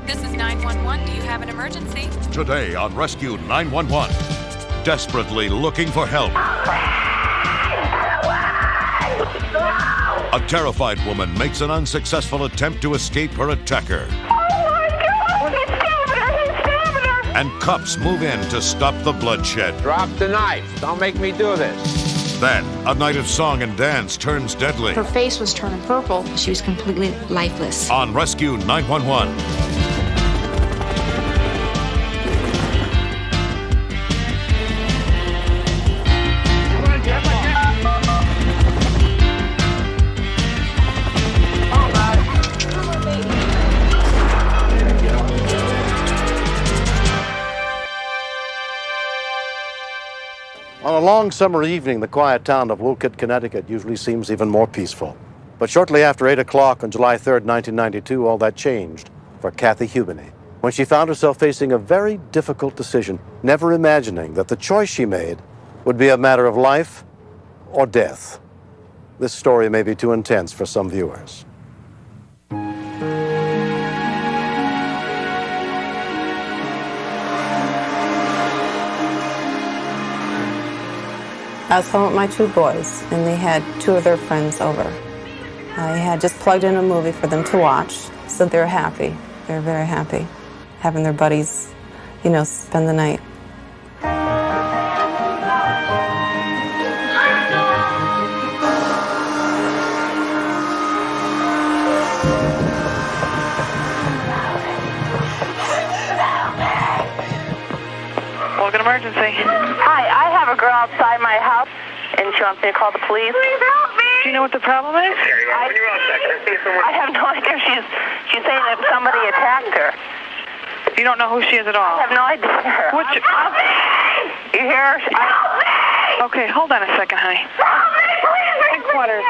This is 911. Do you have an emergency? Today on Rescue 911, desperately looking for help. A terrified woman makes an unsuccessful attempt to escape her attacker. And cops move in to stop the bloodshed. Drop the knife. Don't make me do this. Then, a night of song and dance turns deadly. Her face was turning purple. She was completely lifeless. On Rescue 911. On a long summer evening, the quiet town of Wolcott, Connecticut usually seems even more peaceful. But shortly after 8 o'clock on July 3rd, 1992, all that changed for Kathy Hubany, when she found herself facing a very difficult decision, never imagining that the choice she made would be a matter of life or death. This story may be too intense for some viewers. I was home with my two boys, and they had two of their friends over. I had just plugged in a movie for them to watch, so they were happy. They were very happy, having their buddies, spend the night. An emergency. Hi, I have a girl outside my house, and she wants me to call the police. Please help me! Do you know what the problem is? I have no idea. She's saying that somebody attacked her. You don't know who she is at all? I have no idea. What's your... You hear her? Okay, hold on a second, honey. Headquarters.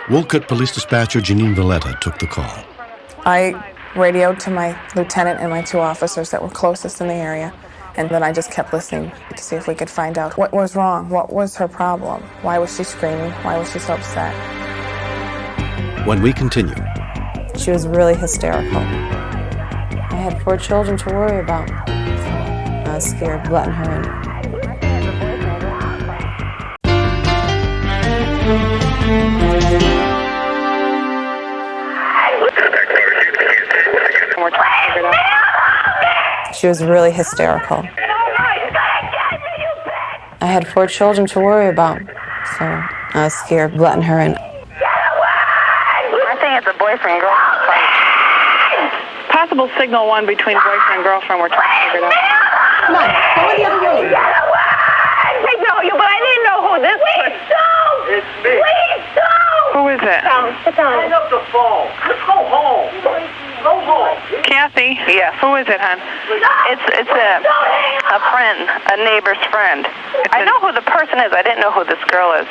Wolcott Police Dispatcher Janine Valletta took the call. I radioed to my lieutenant and my two officers that were closest in the area. And then I just kept listening to see if we could find out what was wrong, what was her problem, why was she screaming, why was she so upset. When we continue. She was really hysterical. I had 4 children to worry about. I was scared of letting her in. We're trying to figure it out. She was really hysterical. I had 4 children to worry about, so I was scared of letting her in. I think it's a boyfriend-girlfriend fight. Possible signal 1 between boyfriend and girlfriend. We're trying to figure it out. Come on, go in the other room. I know you, but I didn't know who this was. Please don't! It's me. Please don't! Who is it? Sit down. Hang up the phone. Let's go home. Go home. Kathy? Yes. Who is it, hon? It's a friend, a neighbor's friend. I know who the person is. I didn't know who this girl is.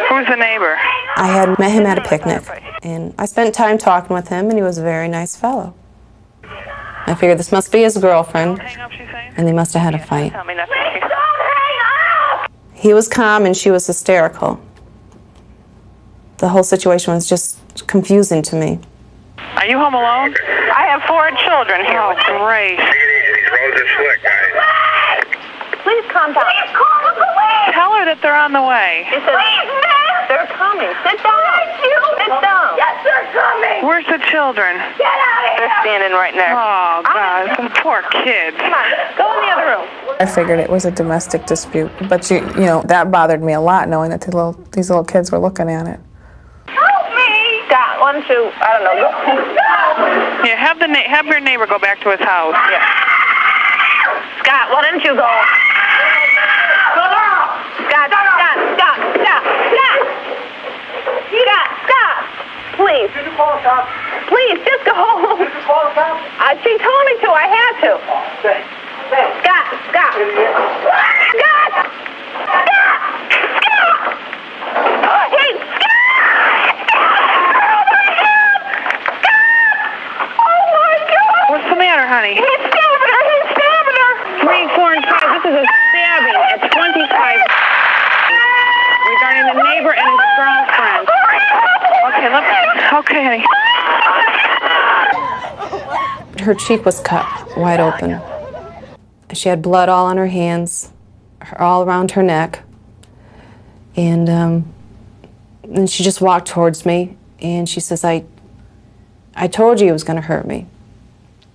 Who's the neighbor? I had met him at a picnic, and I spent time talking with him, and he was a very nice fellow. I figured this must be his girlfriend, Hang up, she's saying? and they must have had a fight. Tell me nothing. He was calm, and she was hysterical. The whole situation was just confusing to me. Are you home alone? I have 4 children here. Oh, great. These roads are slick, guys. Please calm down. Please call the police. Tell her that they're on the way. Please, they're coming. Sit down. Sit down. Yes, they're coming. Where's the children? Get out of here. They're standing right there. Oh, God, some poor kids. Come on, go in the other room. I figured it was a domestic dispute, but that bothered me a lot, knowing that these little kids were looking at it. Help me. Scott, why don't you, I don't know, go. Yeah, have your neighbor go back to his house. Yeah. Scott, why don't you go? Scott. Please. Did you call the cops? Please, just go home. Did you call the cops? She told me to. I had to. Thanks. Scott. Scott. Hey, Scott. What's the matter, honey? He's stabbing her. 3, 4, and 5. This is a stabbing at 25 regarding the neighbor and his girlfriend. Okay, honey. Her cheek was cut wide open. She had blood all on her hands, all around her neck. And then she just walked towards me, and she says, I told you it was going to hurt me.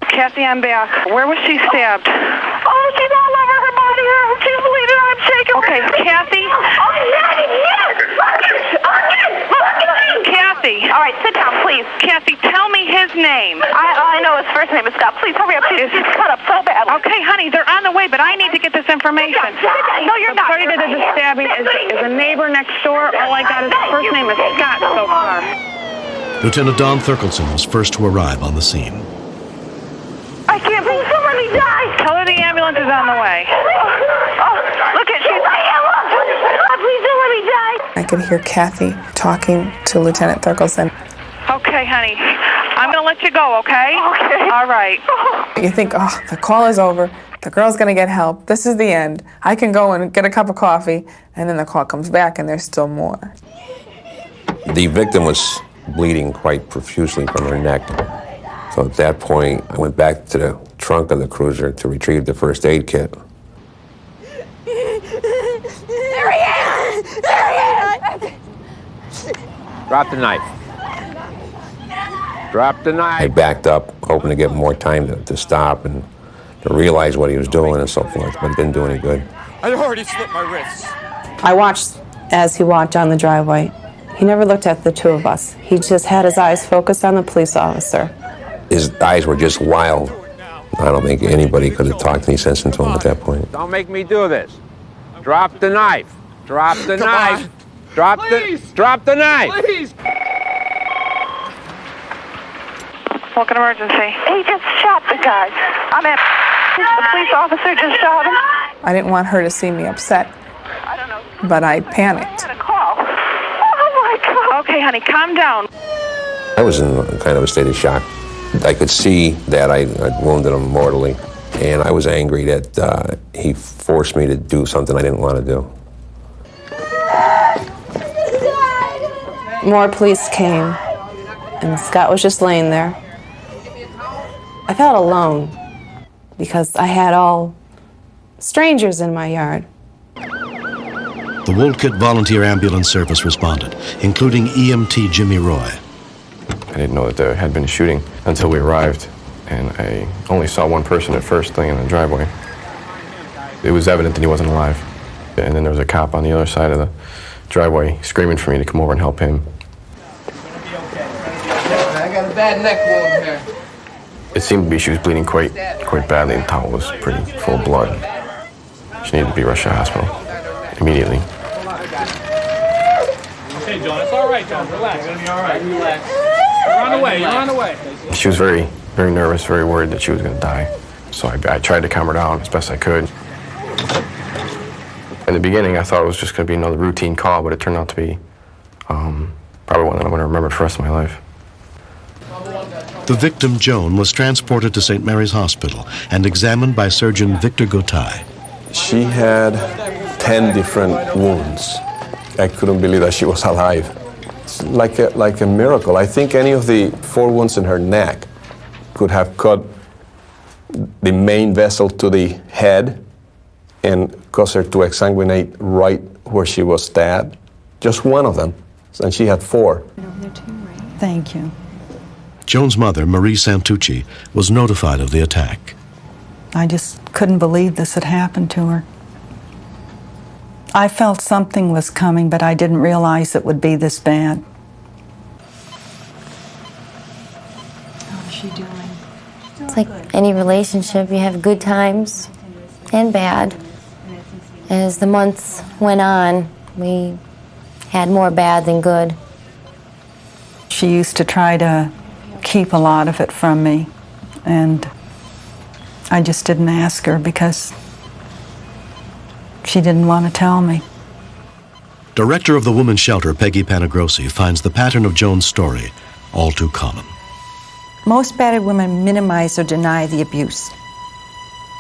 Kathy, I'm back. Where was she stabbed? Oh, she's all over her body. She's bleeding. I'm shaking. Okay, Kathy. Kathy. All right, sit down, please. Kathy, tell me his name. I know his first name is Scott. Please hurry up. She's cut up so bad. Okay, honey, they're on the way, but I need to get this information. No, you're not. The party that did the stabbing is a neighbor next door. All I got is his first name is Scott so far. Lieutenant Don Thurkelson was first to arrive on the scene. I can't believe so let me die. Tell her the ambulance is on the way. Look at she's please don't let me die. I could hear Kathy talking to Lieutenant Thurkelson. Okay, honey. I'm going to let you go, okay? Okay. All right. You think, oh, the call is over. The girl's going to get help. This is the end. I can go and get a cup of coffee. And then the call comes back, and there's still more. The victim was bleeding quite profusely from her neck. So at that point, I went back to the trunk of the cruiser to retrieve the first aid kit. There he is! There he is! Drop the knife. Drop the knife. I backed up, hoping to get more time to stop and to realize what he was doing and so forth, but it didn't do any good. I already slit my wrists. I watched as he walked down the driveway. He never looked at the two of us. He just had his eyes focused on the police officer. His eyes were just wild. I don't think anybody could have talked any sense into him at that point. Don't make me do this. Drop the knife. Drop the knife. Drop the knife. Please! Wolcott emergency. He just shot the guy. The police officer just shot him. I didn't want her to see me upset, but I panicked. A call. Oh, my God. Okay, honey, calm down. I was in kind of a state of shock. I could see that I wounded him mortally, and I was angry that he forced me to do something I didn't want to do. More police came, and Scott was just laying there. I felt alone because I had all strangers in my yard. The Wolcott Volunteer Ambulance Service responded, including EMT Jimmy Roy. I didn't know that there had been a shooting until we arrived, and I only saw one person at first laying in the driveway. It was evident that he wasn't alive. And then there was a cop on the other side of the driveway screaming for me to come over and help him. I got a bad neck wound here. It seemed to be she was bleeding quite badly, and the towel was pretty full of blood. She needed to be rushed to the hospital immediately. Hey, John, it's all right, John. Relax. It's gonna be all right. Relax. You're on the way. You're on the way. She was very, very nervous, very worried that she was going to die. So I tried to calm her down as best I could. In the beginning, I thought it was just going to be another routine call, but it turned out to be probably one that I'm going to remember for the rest of my life. The victim, Joan, was transported to St. Mary's Hospital and examined by surgeon Victor Gotay. She had 10 different wounds. I couldn't believe that she was alive. It's like a miracle. I think any of the 4 wounds in her neck could have cut the main vessel to the head and caused her to exsanguinate right where she was stabbed. Just one of them, and she had 4. Thank you. Joan's mother, Marie Santucci, was notified of the attack. I just couldn't believe this had happened to her. I felt something was coming, but I didn't realize it would be this bad. How is she doing? It's like any relationship, you have good times and bad. As the months went on, we had more bad than good. She used to try to keep a lot of it from me, and I just didn't ask her because she didn't want to tell me. Director of the Women's Shelter, Peggy Panagrossi, finds the pattern of Joan's story all too common. Most battered women minimize or deny the abuse.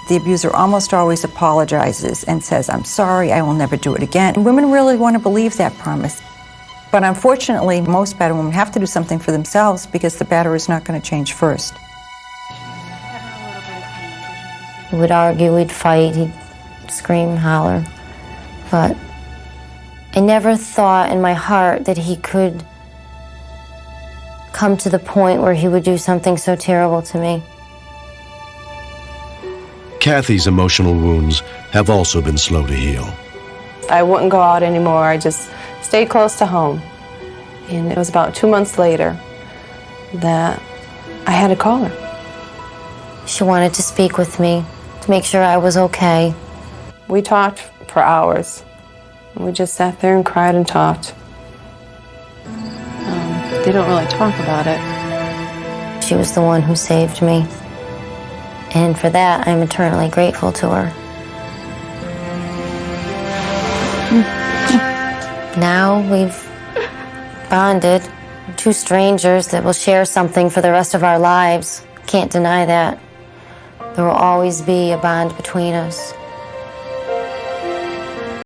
The abuser almost always apologizes and says, "I'm sorry, I will never do it again." And women really want to believe that promise. But unfortunately, most battered women have to do something for themselves because the batterer is not going to change first. We would argue, we'd fight, he'd scream, holler. But I never thought in my heart that he could come to the point where he would do something so terrible to me. Kathy's emotional wounds have also been slow to heal. I wouldn't go out anymore. I just stayed close to home. And it was about 2 months later that I had to call her. She wanted to speak with me to make sure I was okay. We talked for hours. We just sat there and cried and talked. They don't really talk about it. She was the one who saved me. And for that, I'm eternally grateful to her. Now we've bonded. Two strangers that will share something for the rest of our lives. Can't deny that. There will always be a bond between us.